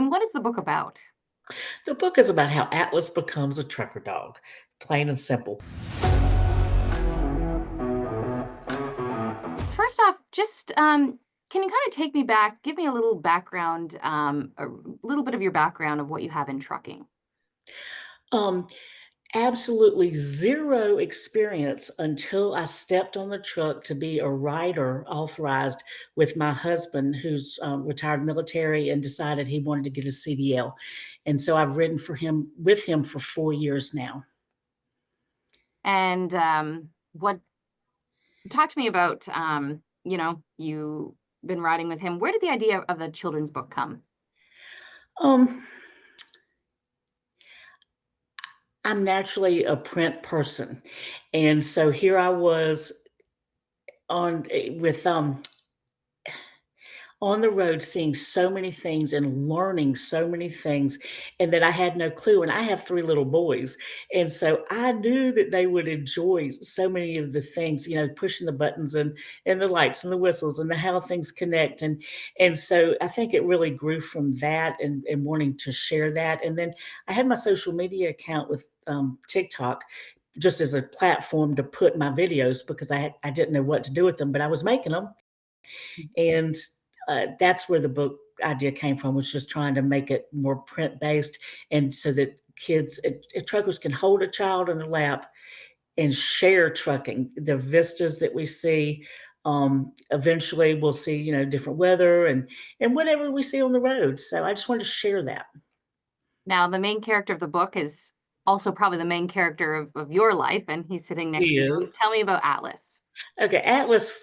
And what is the book about? The book is about how Atlas becomes a trucker dog, plain and simple. First off, just can you kind of take me back, give me a little background, a little bit of your background of what you have in trucking? Um, Absolutely zero experience until I stepped on the truck to be a rider authorized with my husband, who's retired military and decided he wanted to get a CDL. And so I've ridden for him with him for 4 years now. And what talk to me about you been riding with him. Where did the idea of the children's book come? Um, I'm naturally a print person. And so here I was on the road seeing so many things and learning so many things and that I had no clue. And I have 3 little boys, and so I knew that they would enjoy so many of the things, pushing the buttons and the lights and the whistles and the how things connect, and so I think it really grew from that and wanting to share that. And then I had my social media account with, TikTok, just as a platform to put my videos because I didn't know what to do with them, but I was making them. And that's where the book idea came from, was just trying to make it more print based, and so that kids, truckers can hold a child in their lap and share trucking, the vistas that we see. Eventually, we'll see, different weather and whatever we see on the road. So I just wanted to share that. Now, the main character of the book is also probably the main character of your life, and he's sitting next He to you. is. Tell me about Atlas. Okay, Atlas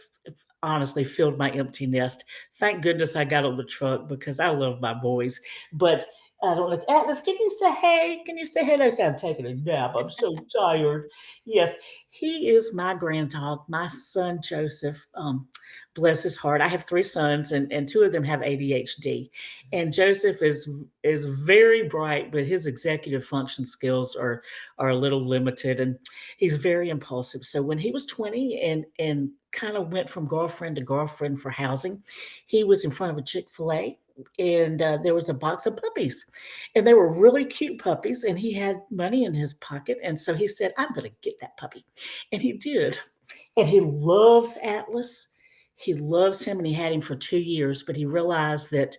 honestly filled my empty nest. Thank goodness I got on the truck because I love my boys. But I don't know, Atlas, can you say hey? Can you say hello? Say I'm taking a nap. I'm so tired. Yes, he is my grand dog, my son Joseph. Bless his heart. I have 3 sons, and 2 of them have ADHD. And Joseph is very bright, but his executive function skills are a little limited. And he's very impulsive. So when he was 20 and kind of went from girlfriend to girlfriend for housing, he was in front of a Chick-fil-A, and there was a box of puppies, and they were really cute puppies, and he had money in his pocket, and so he said, I'm going to get that puppy. And he did. And he loves Atlas. He loves him, and he had him for 2 years, but he realized that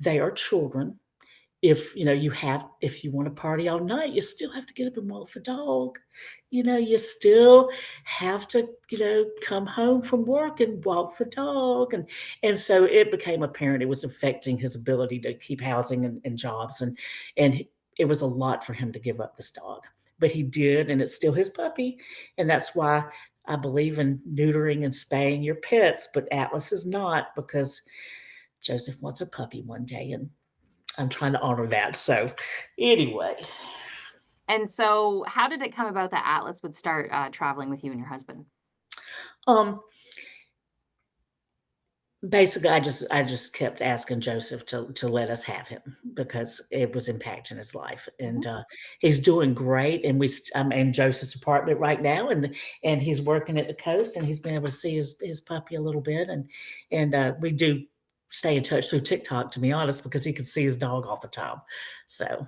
they are children. If you want to party all night, you still have to get up and walk the dog. You still have to, come home from work and walk the dog. And so it became apparent it was affecting his ability to keep housing and jobs. And it was a lot for him to give up this dog. But he did, and it's still his puppy. And that's why I believe in neutering and spaying your pets, but Atlas is not, because Joseph wants a puppy one day, and I'm trying to honor that. So anyway, And so, how did it come about that Atlas would start traveling with you and your husband? um, basically, I just kept asking Joseph to let us have him because it was impacting his life, and Mhm. he's doing great. And I'm in Joseph's apartment right now, and he's working at the coast, and he's been able to see his puppy a little bit, and we do stay in touch through TikTok, to be honest, because he can see his dog all the time. So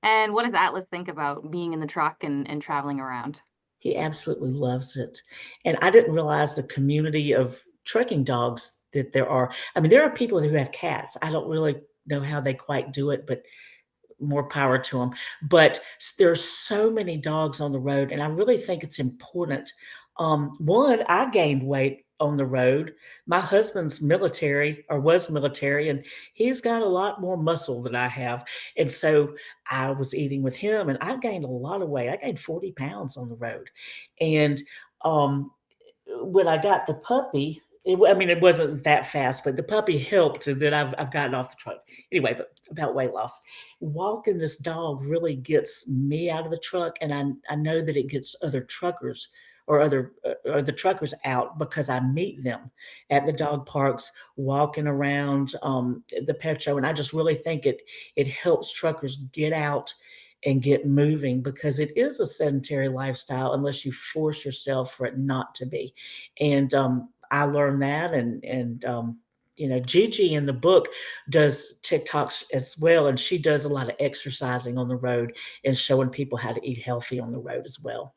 And what does Atlas think about being in the truck and traveling around? he absolutely loves it. And I didn't realize the community of trekking dogs that there are. I mean, there are people who have cats. I don't really know how they quite do it, but more power to them. But there's so many dogs on the road, and I really think it's important. One, I gained weight on the road. My husband's military, or was military, and he's got a lot more muscle than I have. And so I was eating with him, and I gained a lot of weight. I gained 40 pounds on the road. And um, when I got the puppy, I mean, it wasn't that fast, but the puppy helped, and then I've gotten off the truck. Anyway, but about weight loss, walking this dog really gets me out of the truck, and I know that it gets other truckers or the truckers out because I meet them at the dog parks, walking around the pet show, and I just really think it helps truckers get out and get moving, because it is a sedentary lifestyle unless you force yourself for it not to be. And I learned that, and Gigi in the book does TikToks as well, and she does a lot of exercising on the road and showing people how to eat healthy on the road as well.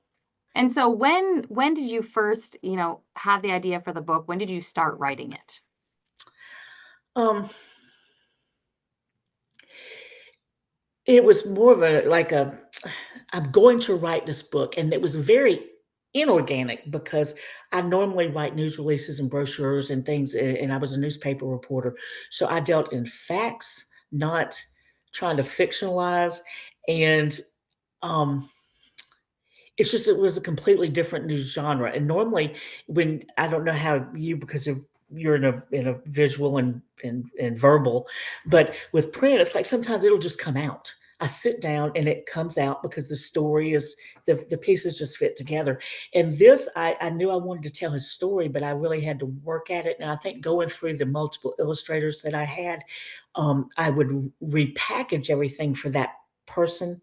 And so when did you first, have the idea for the book? When did you start writing it? Um, it was more of a like a I'm going to write this book, and it was very inorganic because I normally write news releases and brochures and things, and I was a newspaper reporter, so I dealt in facts, not trying to fictionalize, and um, it's just it was a completely different new genre. And normally, when I don't know how you because of you're in a visual and verbal, but with print, it's like sometimes it'll just come out. I sit down and it comes out because the story is the pieces just fit together. And this, I knew I wanted to tell his story, but I really had to work at it. And I think going through the multiple illustrators that I had, I would repackage everything for that person,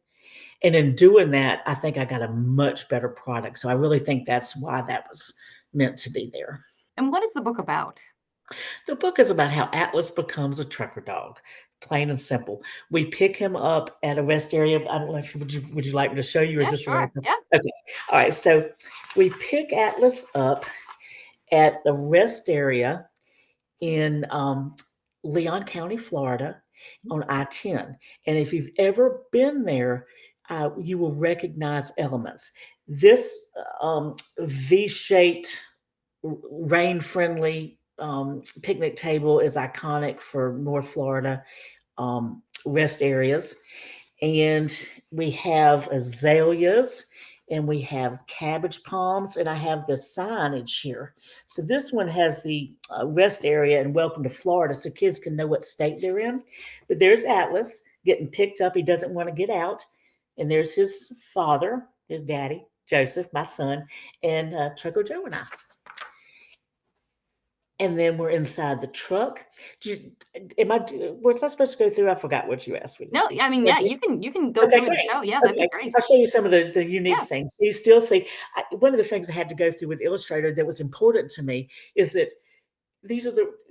and in doing that, I think I got a much better product. So I really think that's why that was meant to be there. And what is the book about? The book is about how Atlas becomes a trucker dog, plain and simple. We pick him up at a rest area. I don't know if would you like me to show you, or is Yeah, this the right sure. one? Yeah. Okay. All right. So we pick Atlas up at the rest area in Leon County, Florida, on I-10. And if you've ever been there, you will recognize elements. This V-shaped, rain-friendly picnic table is iconic for North Florida rest areas. And we have azaleas and we have cabbage palms, and I have the signage here. So this one has the rest area and welcome to Florida, so kids can know what state they're in. But there's Atlas getting picked up. He doesn't want to get out. And there's his father, his daddy, Joseph, my son, and Trucker Joe and I. And then we're inside the truck. Was I supposed to go through? I forgot what you asked me to No, do. I mean, yeah, you can go Okay, through and great. show. Yeah, that'd be Okay, great. I'll show you some of the unique Yeah. things. So you still see, one of the things I had to go through with Illustrator that was important to me is that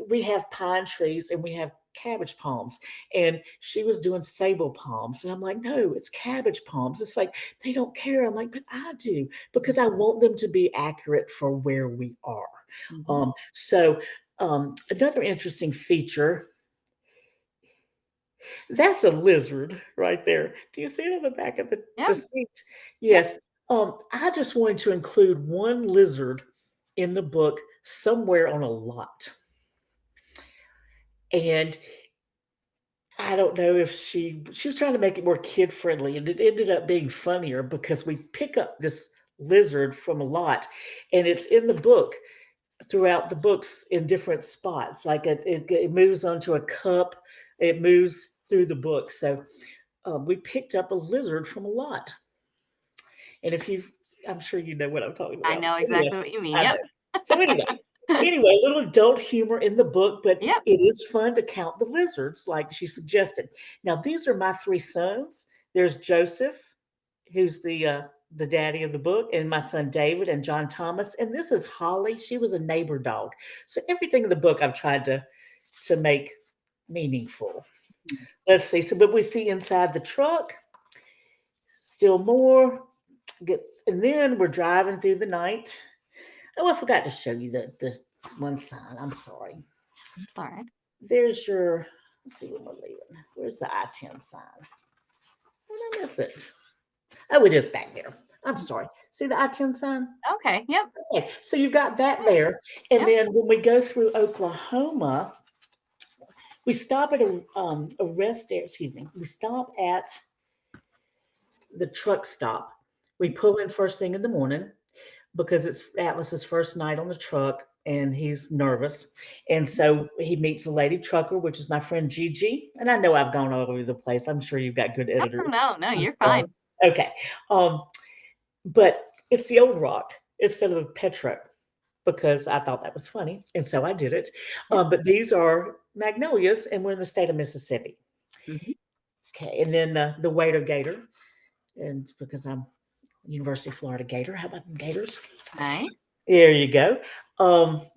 we have pine trees and we have cabbage palms, and she was doing sable palms, and I'm like, no, it's cabbage palms. It's like they don't care. I'm like, but I do because I want them to be accurate for where we are. Mhm. So another interesting feature, that's a lizard right there. Do you see it on the back of the Yeah. seat? Yeah. Yes. I just wanted to include one lizard in the book somewhere on a lot. And I don't know if she was trying to make it more kid friendly, and it ended up being funnier because we pick up this lizard from a lot, and it's in the book throughout the books in different spots. Like it moves onto a cup, it moves through the book. So we picked up a lizard from a lot. And if you, I'm sure you know what I'm talking I about. know Anyway, exactly what you mean. I Yep. know. So anyway, a little adult humor in the book, but Yep. it is fun to count the lizards, like she suggested. Now, these are my three sons. There's Joseph, who's the daddy of the book, and my son David and John Thomas. And this is Holly. She was a neighbor dog. So everything in the book I've tried to make meaningful. Let's see. So, but we see inside the truck still more. And then we're driving through the night. Oh, I forgot to show you this one sign. I'm sorry. All right. There's your. Let's see when we're leaving. Where's the I-10 sign? Did I miss it? Oh, it is back there. I'm sorry. See the I-10 sign? Okay. Yep. Okay, so you've got that Nice. there. And Yep. then when we go through Oklahoma, we stop at a rest area. Excuse me. We stop at the truck stop. We pull in first thing in the morning because it's Atlas's first night on the truck and he's nervous. And so he meets the lady trucker, which is my friend Gigi. And I know I've gone all over the place. I'm sure you've got good No, editors. no, no, I'm you're sorry. fine. Okay. Um, but it's the old rock instead of the Petro because I thought that was funny. And so I did it. Yep. But these are magnolias, and we're in the state of Mississippi. Mhm. Okay. And then the waiter gator. And because I'm University of Florida Gator. How about them Gators? Nice. There you go.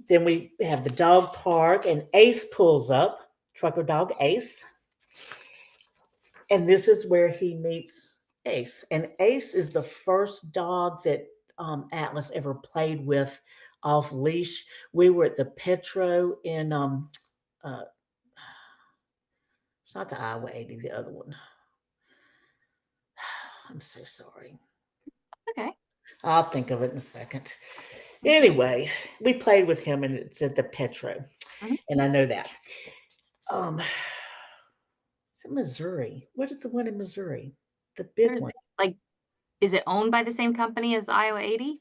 Then we have the dog park, and Ace pulls up, trucker dog Ace. And this is where he meets Ace. And Ace is the first dog that Atlas ever played with off leash. We were at the Petro in, uh, it's not the Iowa 80, the other one. I'm so sorry. Okay. I'll think of it in a second. Anyway, we played with him, and it's at the Petro, Mhm. and I know that. Um, it's in Missouri. What is the one in Missouri? The big There's one. like, is it owned by the same company as Iowa 80?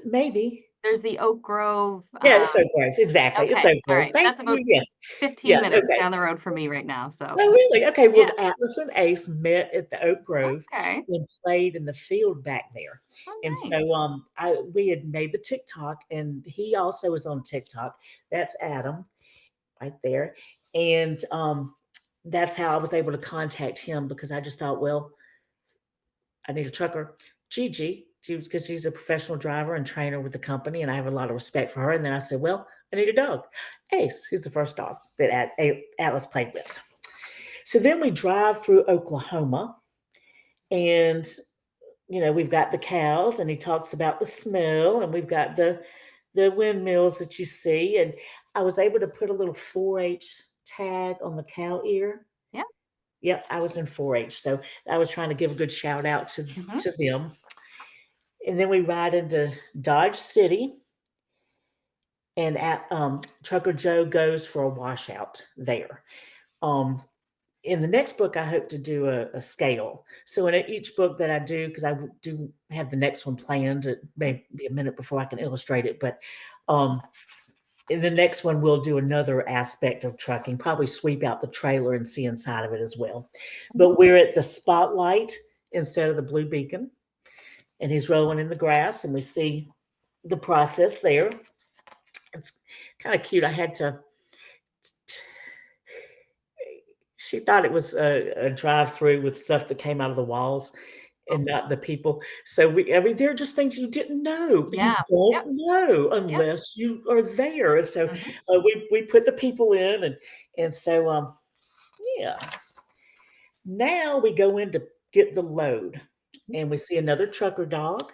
Maybe. There's the Oak Grove, Yeah, it's Oak Grove. Exactly. It's okay, Oak Grove. alright, Thank that's about you. Yes. 15 Yes. minutes Okay. down the road from me right now, so Oh, really? Okay. Well, yeah, Atlas and Ace met at the Oak Grove okay. and played in the field back there. Oh, And nice. so we had made the TikTok, and he also was on TikTok. That's Adam right there. And that's how I was able to contact him, because I just thought, well, I need a trucker. Gigi, because she's a professional driver and trainer with the company, and I have a lot of respect for her. And then I said, well, I need a dog. Ace, he's the first dog that Atlas played with. So then we drive through Oklahoma, and we've got the cows, and he talks about the smell, and we've got the windmills that you see. And I was able to put a little 4-H tag on the cow ear. Yeah, Yep, I was in 4-H, so I was trying to give a good shout out to mhm, them. And then we ride into Dodge City, and Trucker Joe goes for a washout there. Um, in the next book, I hope to do a scale. So in each book that I do, because I do have the next one planned, it mhm, may be a minute before I can illustrate it, but um, in the next one, we'll do another aspect of trucking, probably sweep out the trailer and see inside of it as well. mhm, But we're at the spotlight instead of the blue beacon, and he's rolling in the grass, and we see the process there. It's kind of cute. I had to. She thought it was a drive-through with stuff that came out of the walls oh, and not the people. So I mean, there are just things you didn't know. You yeah, don't yep, know yep, unless you are there. And so mhm, we put the people in, and so yeah. Now we go in to get the load, mhm, and we see another trucker dog,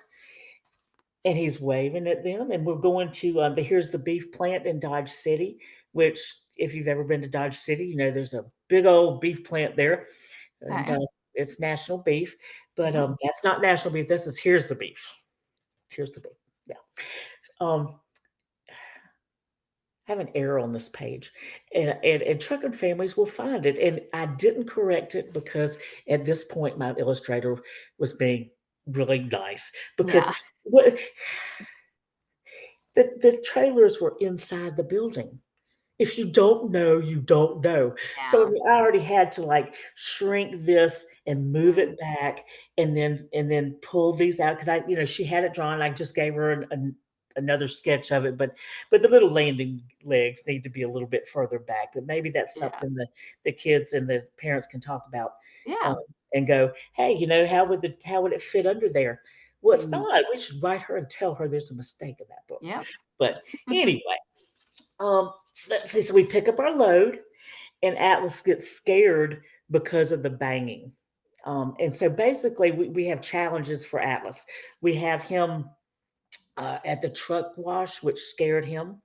and he's waving at them. And we're going to here's the beef plant in Dodge City, which, if you've ever been to Dodge City, there's a big old beef plant there, and okay, it's national beef. But mhm, that's not national beef. This is here's the beef. Here's the beef. Yeah. Um, I have an error on this page, and trucking families will find it. And I didn't correct it because at this point my illustrator was being really nice, because yeah, what the trailers were inside the building. If you don't know, you don't know. So, I yeah, mean, I already had to, like, shrink this and move mm, it back, and then pull these out, because she had it drawn. I just gave her another sketch of it, but the little landing legs need to be a little bit further back. But maybe that's yeah, something that the kids and the parents can talk about, um, yeah, and go, "Hey, how would it fit under there?" Well, it's mm, not. We should write her and tell her there's a mistake in that book. yep, But anyway, um, let's see. So we pick up our load, and Atlas gets scared because of the banging. And so basically, we have challenges for Atlas. We have him at the truck wash, which scared him.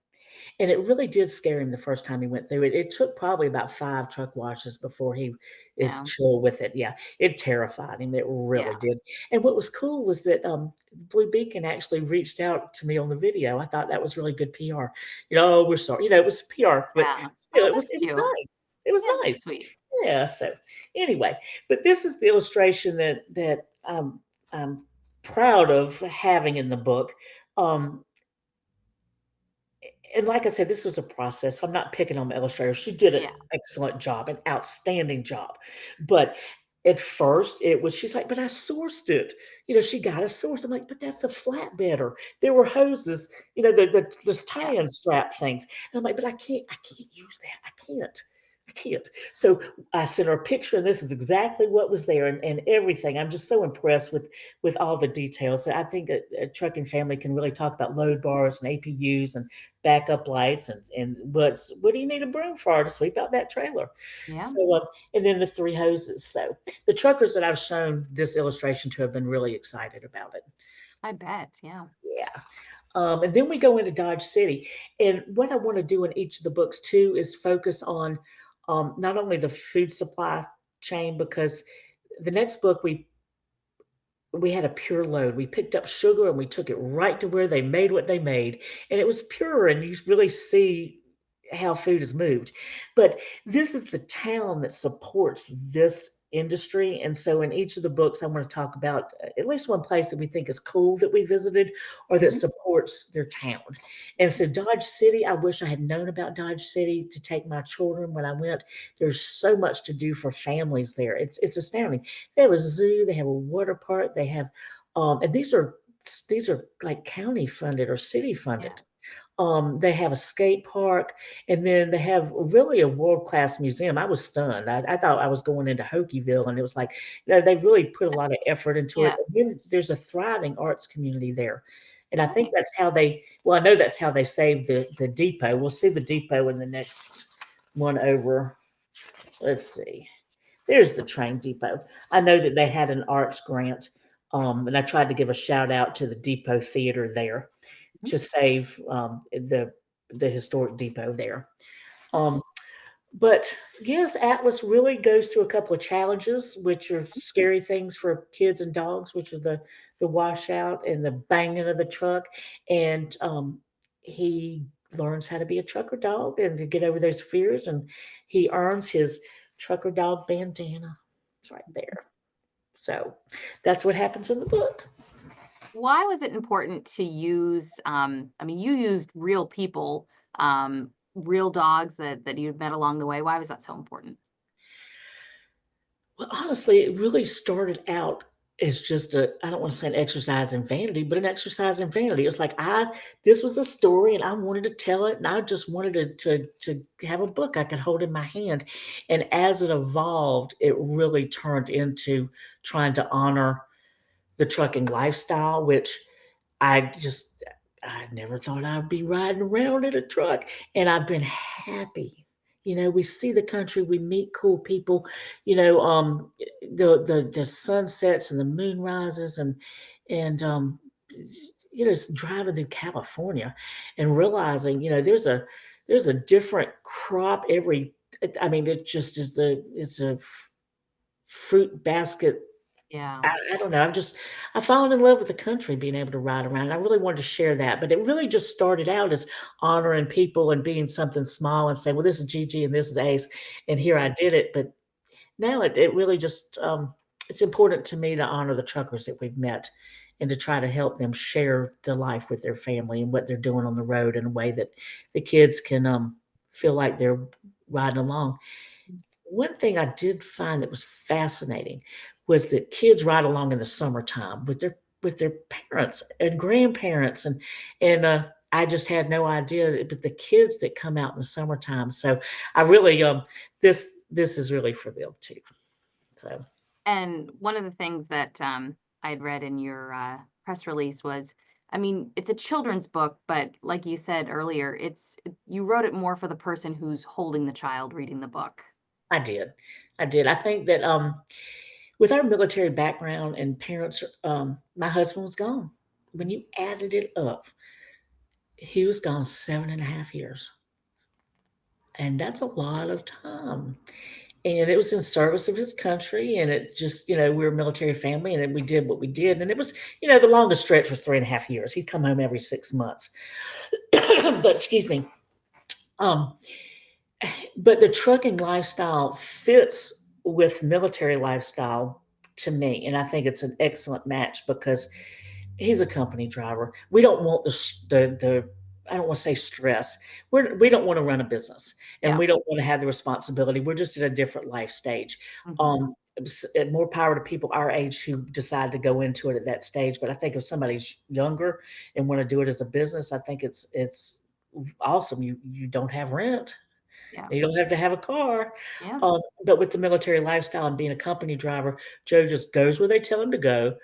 And it really did scare him the first time he went through it. It took probably about 5 truck washes before he is yeah, chill with it. Yeah, it terrified him. It yeah, really did. And what was cool was that Blue Beacon actually reached out to me on the video. I thought that was really good PR. Oh, we're sorry. It was PR, but yeah. still, Oh, it was that's it was cute. nice. It was Yeah, very nice. sweet. Yeah. So anyway, but this is the illustration that I'm proud of having in the book. Um, and like I said, this was a process. So I'm not picking on the illustrator. She did an Yeah, excellent job, an outstanding job. But at first, she's like, but I sourced it. She got a source. I'm like, but that's a flatbedder. There were hoses, the yeah, tie-in strap things. And I'm like, but I can't use that. I I can't. So I sent her a picture, and this is exactly what was there, and everything. I'm just so impressed with all the details. I think a trucking family can really talk about load bars and APUs and backup lights and what do you need a broom for to sweep out that trailer? Yeah, So and then the three hoses. So the truckers that I've shown this illustration to have been really excited about it. I bet. Yeah. Yeah. And then we go into Dodge City. And what I want to do in each of the books too is focus on not only the food supply chain, because the next book we had a pure load. We picked up sugar and we took it right to where they made what they made. And it was pure, and you really see how food is moved. But this is the town that supports this industry. And so in each of the books, I want to talk about at least one place that we think is cool that we visited or that Mhm. supports their town. And so Dodge City, I wish I had known about Dodge City to take my children when I went. There's so much to do for families there. It's astounding. They have a zoo, they have a water park, they have, and these are like county funded or city Yeah. funded. They have a skate park, and then they have really a world-class museum. I was stunned. I thought I was going into Hokieville, and it was like, they really put a lot of effort into it. Yeah. And then there's a thriving arts community there. And I think Nice. that's how they well, I know that's how they saved the depot. We'll see the depot in the next one over. Let's see. There's the train depot. I know that they had an arts grant, and I tried to give a shout out to the depot theater there Mhm. to save the historic depot there. Um, Nice. but yes, Atlas really goes through a couple of challenges, which are scary things for kids and dogs, which are the washout and the banging of the truck, and he learns how to be a trucker dog and to get over those fears, and he earns his trucker dog bandana. It's right there. So that's what happens in the book. Why was it important to use, I mean, you used real people, real dogs that you'd met along the way. Why was that so important? Well, honestly, it really started out as just I don't want to say an exercise in vanity, but an exercise in vanity. It's like this was a story and I wanted to tell it, and I just wanted to have a book I could hold in my hand. And as it evolved, it really turned into trying to honor the trucking lifestyle, which I never thought I'd be riding around in a truck, and I've been happy. We see the country, we meet cool people, the sunsets and the moon rises and driving through California and realizing, there's a different crop every I mean, it just is it's a fruit basket. Yeah. I don't know. I've fallen in love with the country, being able to ride around. I really wanted to share that, but it really just started out as honoring people and being something small and saying, "Well, this is Gigi and this is Ace, and here I did it." But now it really just it's important to me to honor the truckers that we've met and to try to help them share their life with their family and what they're doing on the road in a way that the kids can feel like they're riding along. One thing I did find that was fascinating was that kids ride along in the summertime with their parents and grandparents, and I just had no idea, but the kids that come out in the summertime. So I really this is really for them too. So And one of the things that I'd read in your press release was, I mean, it's a children's book, but like you said earlier, you wrote it more for the person who's holding the child reading the book. I did. I did. I think that with our military background and parents, my husband was gone. When you added it up, he was gone 7.5 years. And that's a lot of time. And it was in service of his country, and it just, we were a military family, and then we did what we did, and it was, the longest stretch was 3.5 years. He'd come home every 6 months. But excuse me. Um, but the trucking lifestyle fits with military lifestyle to me, and I think it's an excellent match because he's a company driver. We don't want the I don't want to say stress. We don't want to run a business, and Yeah. we don't want to have the responsibility. We're just at a different life stage. Hmm. More power to people our age who decide to go into it at that stage. But I think if somebody's younger and want to do it as a business, I think it's awesome. You don't have rent. Yeah. You don't have to have a car. Yeah. But with the military lifestyle and being a company driver, Joe just goes where they tell him to go,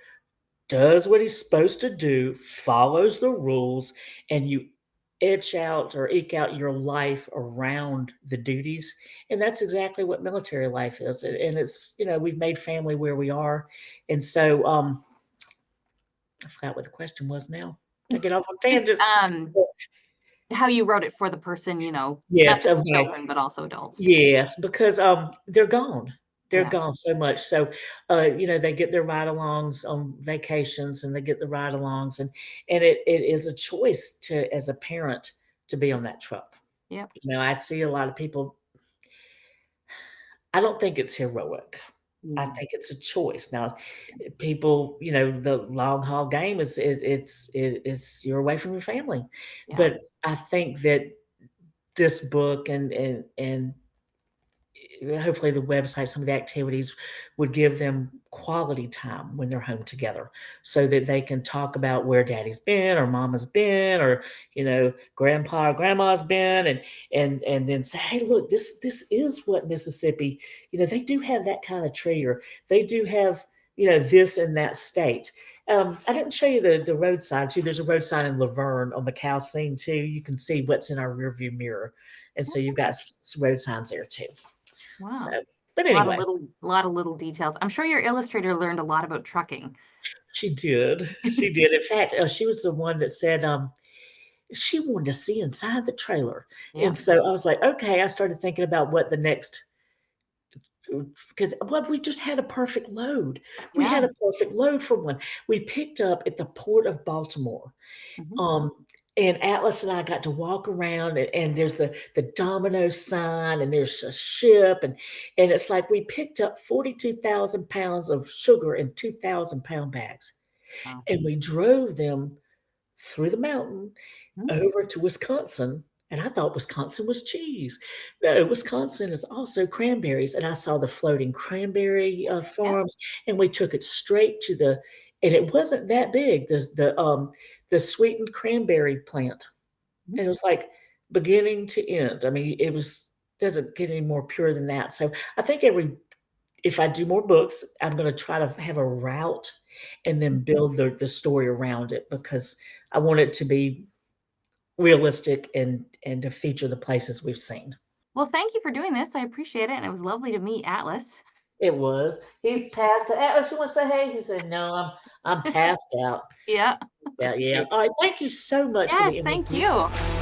does what he's supposed to do, follows the rules, and you itch out or eke out your life around the duties. And that's exactly what military life is. And it's, we've made family where we are. And so, I forgot what the question was now. I get off on Just, tangents. how you wrote it for the person, not Yes, just the right. children, but also adults. Yes, because, they're gone. They're Yeah. gone so much. So, they get their ride-alongs on vacations, and they get the ride-alongs, and it is a choice to as a parent to be on that truck. Yep. I see a lot of people. I don't think it's heroic. I Mm, think it's a choice. Now, people, the long haul game it's you're away from your family. yeah. But I think that this book and hopefully the website, some of the activities would give them quality time when they're home together so that they can talk about where daddy's been or mama's been or grandpa or grandma's been and then say, hey, look, this is what Mississippi, they do have that kind of tree, or they do have this in that state. I didn't show you the roadside too. There's a roadside in Laverne on the cow scene too. You can see what's in our rearview mirror, and so you've got Okay. road signs there too. So, Wow. but A lot of anyway, little a lot of little details. I'm sure your illustrator learned a lot about trucking. she did. She did. In fact, she was the one that said, she wanted to see inside the trailer. Yeah. And so I was like, okay, I started thinking about what the next, because we just had a perfect load. We Yeah. had a perfect load for one. We picked up at the Port of Baltimore. Mhm. Um, and Atlas and I got to walk around, and there's the domino sign, and there's a ship, and it's like we picked up 42,000 pounds of sugar in 2,000-pound bags, Wow. and we drove them through the mountain Mhm. over to Wisconsin, and I thought Wisconsin was cheese. No, Wisconsin is also cranberries, and I saw the floating cranberry, Yeah. farms, and we took it straight to and it wasn't that big, the sweetened cranberry plant, Mhm. and it was like beginning to end. I mean, it was doesn't get any more pure than that. So I think if I do more books, I'm gonna try to have a route and then build the story around it, because I want it to be realistic and to feature the places we've seen. Well, thank you for doing this. I appreciate it, and it was lovely to meet Atlas. It was. He's passed out. Atlas, you wanna say hey? He said, "No, I'm passed out." Yeah, Yeah, that's yeah. cute. Alright, thank you so much for Yes, the thank interview. you.